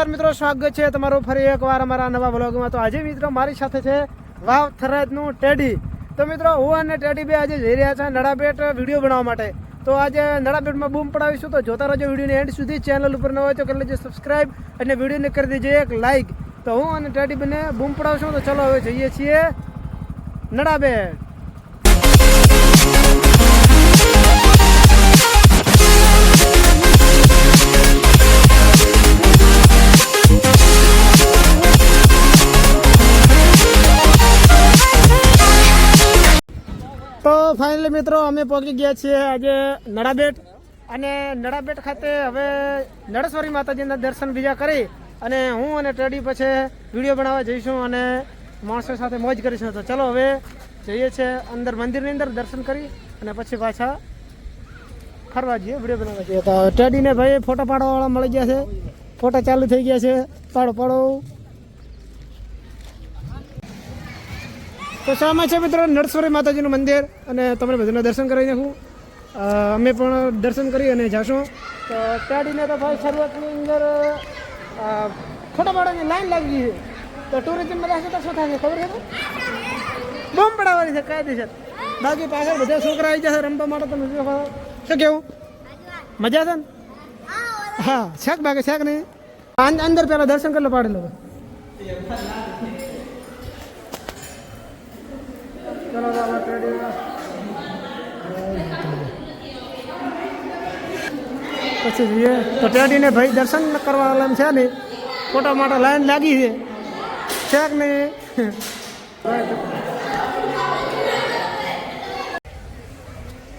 નમસ્કાર મિત્રો, સ્વાગત છે તમારું ફરી એકવાર અમારા નવા વ્લોગમાં। તો આજે મિત્રો મારી સાથે છે વાવ થરાદનું ટેડી। તો મિત્રો હું અને ટેડી બે આજે જઈ રહ્યા છે નડાબેટ વિડીયો બનાવવા માટે। તો આજે નડાબેટમાં બૂમ પડાવીશું, તો જોતા રહેજો વિડીયોની એન્ડ સુધી। ચેનલ ઉપર ન હોય તો કરી લેજો સબસ્ક્રાઈબ અને વિડીયોને કરી દેજો એક લાઈક। તો હું અને ટેડી બંને બૂમ પડાવશું। તો ચલો હવે જઈએ છીએ નડાબેટ। તો ફાઇનલી મિત્રો અમે પહોંચી ગયા છીએ આજે નડાબેટ, અને નડાબેટ ખાતે હવે નળેશ્વરી માતાજીના દર્શન બીજા કરી અને હું અને ટેડી પછી વિડીયો બનાવવા જઈશું અને માણસો સાથે મોજ કરીશું। તો ચલો હવે જઈએ છીએ અંદર મંદિરની અંદર દર્શન કરી અને પછી પાછા ફરવા જઈએ, વિડીયો બનાવવા જઈએ। તો ટેડીને ભાઈ ફોટો પાડવાવાળા મળી ગયા છે, ફોટા ચાલુ થઈ ગયા છે, પાડો પાડો। તો સામે છે મિત્રો નળેશ્વરી માતાજીનું મંદિર અને તમને બધાને દર્શન કરાવી નાખું। અમે પણ દર્શન કરી અને જાશું। તો ટેડીને તો ભાઈ શરૂઆતની અંદર ફોટા પાડવાની લાઈન લાગી છે। તો ટુરિઝમમાં રહેશે તો શું થશે ખબર છે? બૂમ પડાવવાની છે કાયદેસર। બાકી પાછળ બધા છોકરા આવી જશે રમવા માટે। તમે શું કેવું, મજા છે ને? હા શેક, બાકી શેક નહીં। અંદર પેલા દર્શન કરી લો, પાડી લો। પછી જઈએ તો ટેડીને ભાઈ દર્શન કરવા વાળા છે ને, ફોટા માટે લાઈન લાગી છે કે નહીં?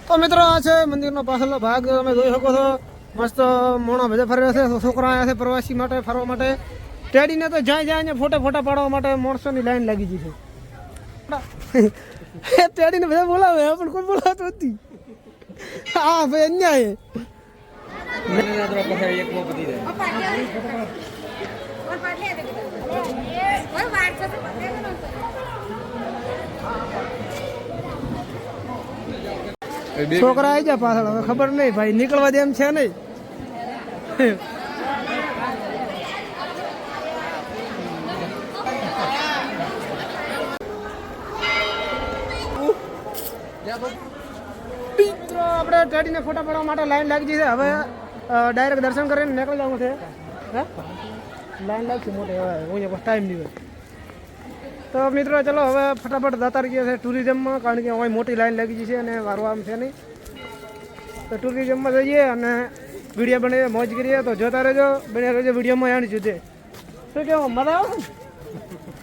તો મિત્રો આ છે મંદિરનો પાછળનો ભાગ, તમે જોઈ શકો છો। મસ્ત મોણા બધા ફરે છે, છોકરા આવ્યા છે પ્રવાસી માટે ફરવા માટે। ટેડીને તો જાય જાય ફોટા પાડવા માટે માણસોની લાઈન લાગી ગઈ છે। ટેડીને બધા બોલાવે પણ કોઈ બોલાવતો નથી। હા ભાઈ અન્યાય। છોકરા આવી જાય પાછળ, હવે ખબર નહીં ભાઈ નીકળવા દે એમ છે નહીં। આપણે ટેડીને ફોટા પાડવા માટે લાઈન લાગી છે। હવે ડાયરેક્ટ દર્શન કરીને નીકળી જવું છે। લાઈન લાગશે મોટી, હવે હું ટાઈમ નહીં હોય। તો મિત્રો ચલો હવે ફટાફટ જતા રહીએ છીએ ટુરિઝમમાં, કારણ કે અહીં મોટી લાઈન લાગી છે અને મારું આમ છે નહીં। તો ટુરિઝમમાં જઈએ અને વિડીયો બનાવીએ, મોજ કરીએ। તો જોતા રહેજો, બન્યા રહેજો વિડીયોમાં એન્ડ સુધી। શું કહેવું, મજા આવે?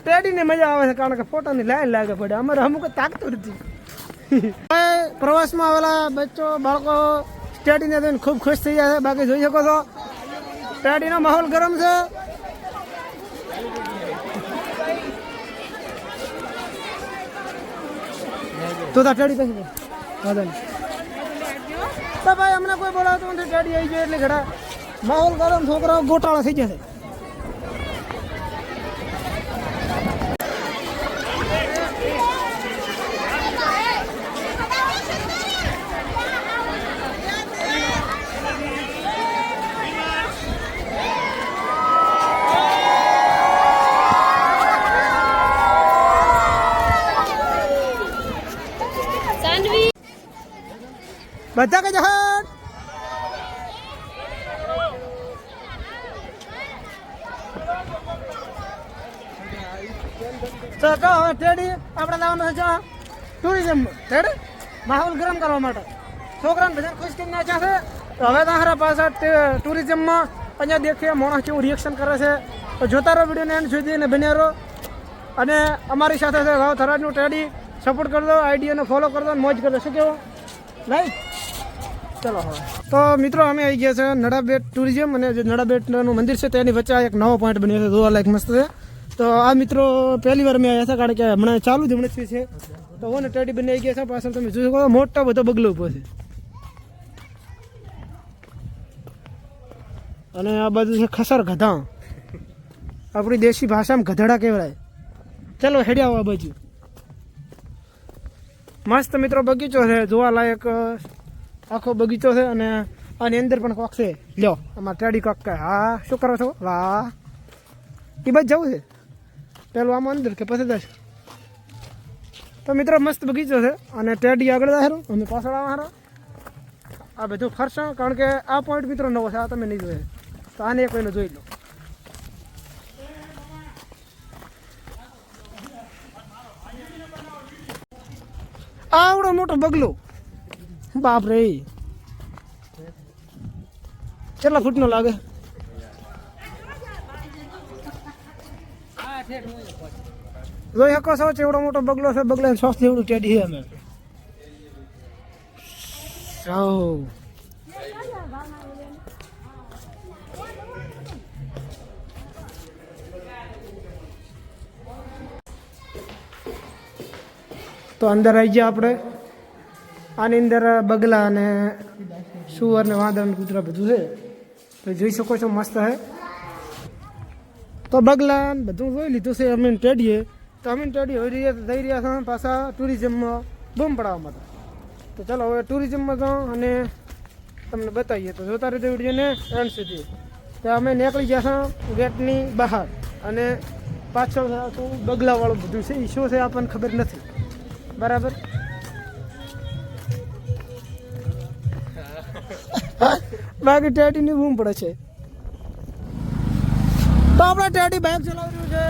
ટેડીને મજા આવે છે કારણ કે ફોટાની લાઈન લાગે પડે, અમારે અમુક તાકતું નથી। પ્રવાસમાં આવેલા બચ્ચો બાળકો ટેડીને જોઈને ખૂબ ખુશ થઈ જાય છે। બાકી જોઈ શકો છો ટેડીનો માહોલ ગરમ છે। તો ટેડી પાસે તો ભાઈ અમને કોઈ બોલાવતું નથી, ટેડી આવી જાય એટલે ઘણા માહોલ ગરમ, છોકરાઓ ગોટાળા થઈ જશે। બધા કે જહાજ તો કહો ટેડી આપણે લાવવાનું છે ટુરિઝમ ટેડી માહોલ ગરમ કરવા માટે, છોકરાને બધા ખુશ કરી નાખ્યા છે। તો હવે તમારા પાછળ ટુરિઝમમાં અહીંયા દેખીએ માણસ કેવું રિએક્શન કરે છે। તો જોતા રહો વિડીયોને એન્ડ સુધી અને બન્યા રહો। અને અમારી સાથે છે વાવ થરાદનું ટેડી, સપોર્ટ કરી દો, આઈડિયાને ફોલો કરી દો, મોજ કરી દો। શું કહેવું રાઈટ? ચલો હવે તો મિત્રો અમે આવી ગયા છે નડાબેટ ટુરિઝમ, અને જે નડાબેટનું મંદિર છે તેની વચ્ચે એક નવો પોઈન્ટ બન્યો છે, જોવા લાયક મસ્ત છે। તો આ મિત્રો પહેલી વાર મેં આવ્યા છે, કારણ કે હમણાં ચાલુ જ હમણાં છે। તો હું ને ટેડી બંને આવી ગયા છે, પાછળ તમે જોઈ શકો મોટો બધો બગલો ઉભો છે। અને આ બાજુ છે ખસર ગધા, આપણી દેશી ભાષામાં ગધેડા કહેવાય। ચલો હેડ્યા આવો આ બાજુ। મસ્ત મિત્રો બગીચો છે, જોવા લાયક આખો બગીચો છે। અને આની અંદર પણ કોક છે, લ્યો અમારા ટેડી કોક કે હા શું કરો છો? વાહ એ બાજુ જવું છે પેલું આમાં અંદર કે પછી જશે તો મિત્રો મસ્ત બગીચો છે અને ટેડી આગળ હારો અમે પાછળ આવા હારો આ બધું ફરશો કારણ કે આ પોઈન્ટ મિત્રો નવો છે આ તમે નહીં જોયે તો આને એક વહેલો જોઈ લો આવડો મોટો બગલો બાપ રે કેટલા ફૂટનો લાગે જોઈ શકો છો એવડો મોટો બગલો છે બગલા સ્વાસ્થ્ય એવડું ટેડી છે અમે તો અંદર આવી ગયા આપણે આની અંદર બગલા અને સુવર ને વાંદરા ને કૂતરા બધું છે તો જોઈ શકો છો મસ્ત છે તો બગલા બધું જોઈ લીધું છે અમે ટેડીએ તો અમે ટેડી જઈ રહ્યા છે પાછા ટુરિઝમમાં બૂમ પડાવવા માટે તો ચાલો હવે ટુરિઝમમાં જાઓ અને તમને બતાવીએ તો જોતા રહેજો વિડીયોને એન્ડ સુધી તો અમે નીકળી ગયા છે ગેટની બહાર અને પાછળ બગલાવાળું બધું છે એ શું છે આપણને ખબર નથી બરાબર બાકી ટેડીની બૂમ પડે છે તો આપણા ટેડી બાઇક ચલાવી રહ્યું છે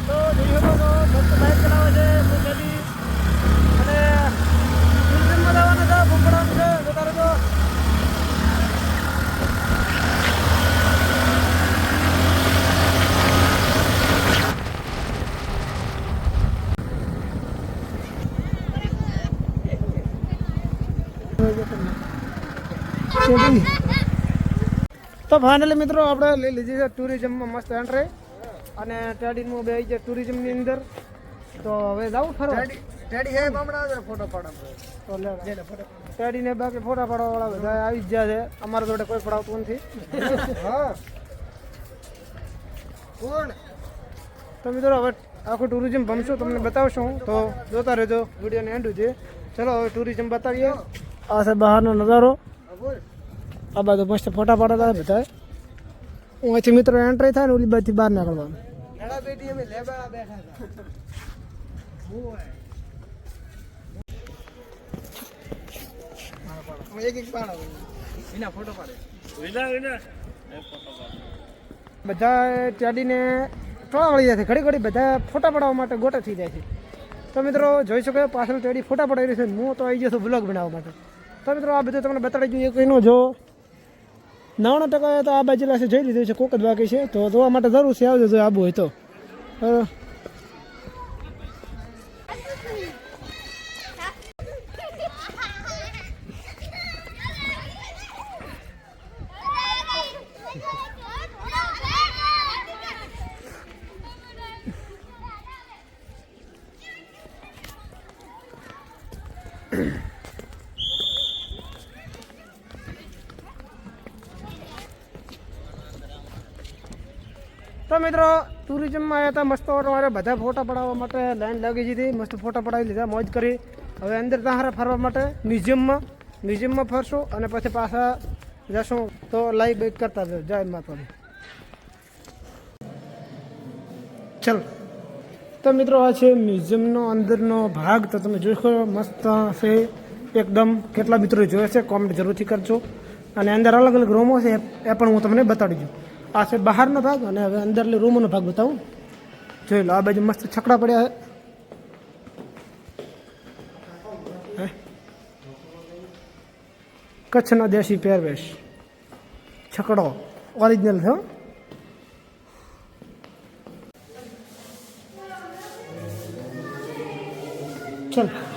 તો જોઈ શકો છો મસ્ત બાઇક ચલાવે છે ટેડી અને ટુરિઝમમાં જવાના છે બૂમ પડાવવાનું છે જોતા રહેજો તો ફાઇનલી મિત્રો આપણે લઈ લીધી છે ટુરિઝમમાં મસ્ત એન્ટ્રી અને ટેડીનું બે છે ટુરિઝમની અંદર તો હવે જાવું ફરવા ટેડી હે બમણા ફોટો પાડવા તો લે ટેડીને બાકી ફોટા પાડવા વાળા બધા આવી જ ગયા છે અમારા જોડે કોઈ પડાવતું નથી હા કોણ તો મિત્રો હવે આખું ટુરિઝમ ભમશું તમને બતાવશું તો જોતા રહેજો વિડીયોને એન્ડ સુધી ચલો હવે ટુરિઝમ બતાવીએ આ છે બહારનો નજારો આ બાજુ મસ્ત ફોટા પાડતા બધા અહીંથી મિત્રો એન્ટ્રી થાય ને ઓલી બાજુથી બહાર નીકળવાનું બધા ટેડીને ટોળા વળી જાય છે ઘડી ઘડી બધા ફોટા પડાવવા માટે ગોટા થઈ જાય છે તો મિત્રો જોઈ શકો પાછળ ટેડી ફોટા પડાવી રહી છે હું તો આવી ગયો છું બ્લોગ બનાવવા માટે તો મિત્રો આ બધું તમને બતાડી જોઈએ કંઈનો જો 90% તો આ બાજુ લાસે જોઈ લીધું છે કોક જ બાકી છે તો જોવા માટે જરૂર છે આવજો જો આબુ હોય તો તો મિત્રો ટુરિઝમમાં આવ્યા હતા મસ્ત મારે બધા ફોટા પડાવવા માટે લાઈન લાગી હતી મસ્ત ફોટા પડાવી લીધા મોજ કરી હવે અંદર તાહારા ફરવા માટે મ્યુઝિયમમાં ફરશું અને પછી પાછા જશું તો લાઈવ બેક કરતા જજો જય માતાજી ચલો તો મિત્રો આ છે મ્યુઝિયમનો અંદરનો ભાગ તો તમે જોશો મસ્ત છે એકદમ કેટલા મિત્રો જોયે છે કોમેન્ટ જરૂરથી કરજો અને અંદર અલગ અલગ રૂમો છે એ પણ હું તમને બતાડી દઉં આ છે બહારનો ભાગ અને હવે અંદર રૂમનો ભાગ બતાવું જોઈ લો આ બાજુ મસ્ત છકડા પડ્યા છે કચ્છનો દેશી પહેરવેશ છકડો ઓરિજિનલ છે ચલ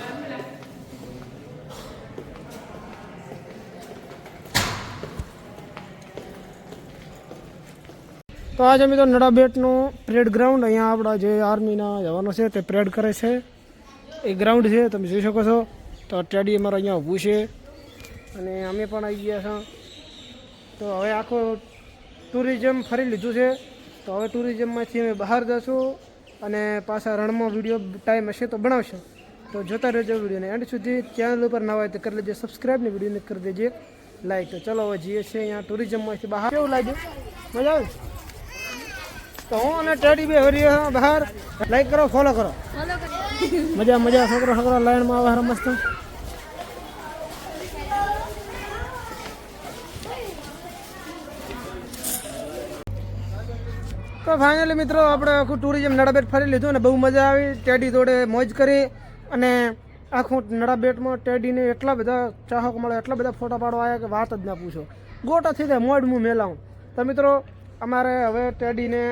તો આજે મિત્રો નડાબેટનું પરેડ ગ્રાઉન્ડ અહીંયા આપણા જે આર્મીના જવાનો છે તે પરેડ કરે છે એ ગ્રાઉન્ડ છે તમે જોઈ શકો છો તો ટેડી અમારે અહીંયા ઊભું છે અને અમે પણ આવી ગયા છીએ તો હવે આખો ટુરિઝમ ફરી લીધું છે તો હવે ટુરિઝમમાંથી અમે બહાર જશું અને પાછા રણમાં વિડીયો ટાઈમ હશે તો બનાવશું તો જોતા રહેજો વિડીયોને એન્ડ સુધી ચેનલ ઉપર ના હોય તો કરી લેજો સબસ્ક્રાઈબને વિડીયોને કરી દેજે લાઈક તો ચલો હવે જઈએ છીએ અહીંયા ટુરિઝમમાંથી બહાર કેવું લાગ્યું મજા આવે તો હું અને ટેડી બે હરી બહાર લાઈક કરો ફોલો કરો મજા મજા છોકરા છોકરા લાઈનમાં આવે હારા મસ્ત તો ફાઇનલી મિત્રો આપણે આખું ટુરિઝમ નડાબેટ ફરી લીધું અને બહુ મજા આવી ટેડી જોડે મોજ કરી અને આખું નડાબેટમાં ટેડીને એટલા બધા ચાહકો મળે એટલા બધા ફોટા પાડવા આવ્યા કે વાત જ ના પૂછો ગોટા થઈ જાય મોડ હું મેલાવું તો મિત્રો અમારે હવે ટેડીને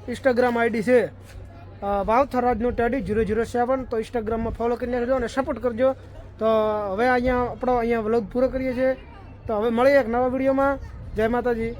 ઇન્સ્ટાગ્રામ આઈડી છે ભાવથરાજનું ટેડી 007 તો ઇન્સ્ટાગ્રામમાં ફોલો કરી નાખજો અને સપોર્ટ કરજો તો હવે અહીંયા આપણો અહીંયા વ્લોગ પૂરો કરીએ છીએ તો હવે મળીએ એક નવા વિડીયોમાં જય માતાજી